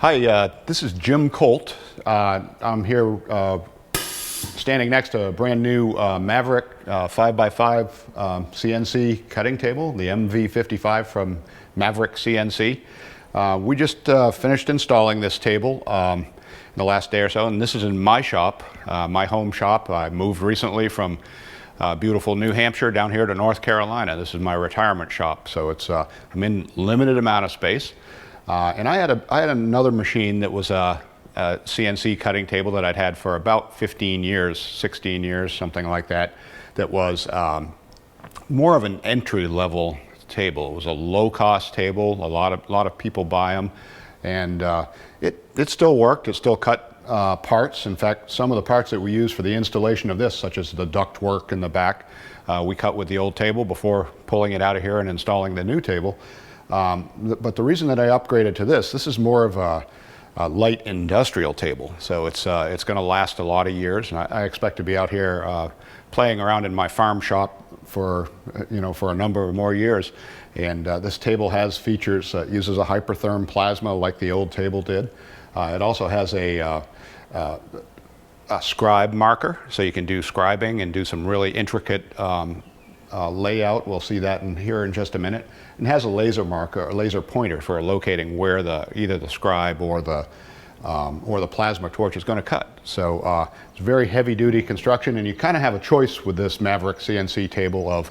Hi, this is Jim Colt. I'm here standing next to a brand new Maverick 5x5 CNC cutting table, the MV55 from Maverick CNC. We just finished installing this table in the last day or so, and this is in my shop, my home shop. I moved recently from beautiful New Hampshire down here to North Carolina. This is my retirement shop, so it's I'm in limited amount of space. And I had another machine that was a CNC cutting table that I'd had for about 15 years, 16 years, something like that, that was more of an entry-level table. It was a low-cost table. A lot of people buy them, and it still worked. It still cut parts. In fact, some of the parts that we use for the installation of this, such as the duct work in the back, we cut with the old table before pulling it out of here and installing the new table. But the reason that I upgraded to this is more of a light industrial table. So it's going to last a lot of years, and I expect to be out here playing around in my farm shop for a number of more years. And this table has features. Uses a hypertherm plasma like the old table did. It also has a scribe marker, so you can do scribing and do some really intricate layout. We'll see that in here in just a minute. And has a laser marker, a laser pointer for locating where either the scribe or the plasma torch is going to cut. So it's very heavy-duty construction, and you kind of have a choice with this Maverick CNC table of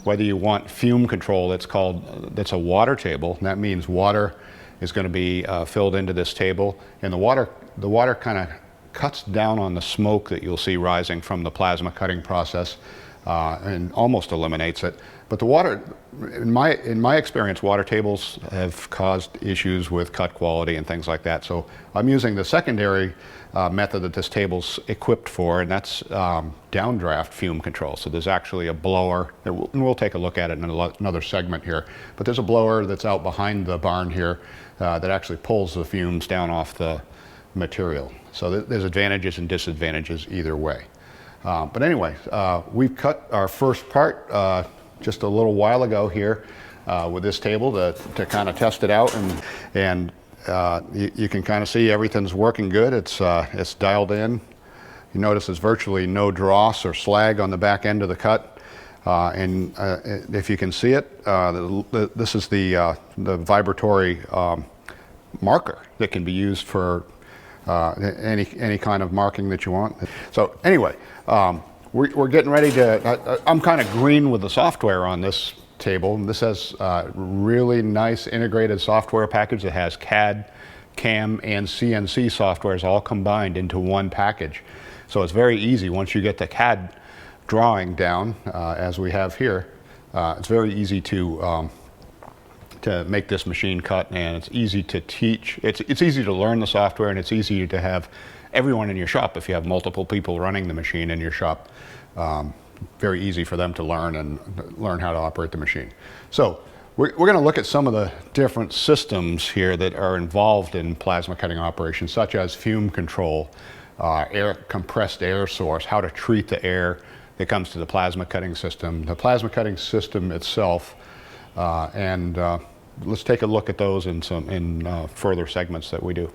whether you want fume control. That's a water table, and that means water is going to be filled into this table, and the water kind of cuts down on the smoke that you'll see rising from the plasma cutting process. And almost eliminates it. But the water, in my experience, water tables have caused issues with cut quality and things like that. So I'm using the secondary method that this table's equipped for, and that's downdraft fume control. So there's actually a blower, and we'll take a look at it in another segment here. But there's a blower that's out behind the barn here that actually pulls the fumes down off the material. So there's advantages and disadvantages either way. But anyway, we've cut our first part just a little while ago here with this table to kind of test it out, and you can kind of see everything's working good. It's dialed in. You notice there's virtually no dross or slag on the back end of the cut, and if you can see it, this is the vibratory marker that can be used for any kind of marking that you want. So anyway, we're getting ready to, I'm kind of green with the software on this table. This has a really nice integrated software package that has CAD, CAM, and CNC softwares all combined into one package. So it's very easy once you get the CAD drawing down, as we have here. It's very easy to make this machine cut, and it's easy to teach. It's easy to learn the software, and it's easy to have everyone in your shop, if you have multiple people running the machine in your shop, very easy for them to learn and learn how to operate the machine. So we're going to look at some of the different systems here that are involved in plasma cutting operations, such as fume control, compressed air source, how to treat the air that comes to the plasma cutting system, the plasma cutting system itself, and let's take a look at those in further segments that we do.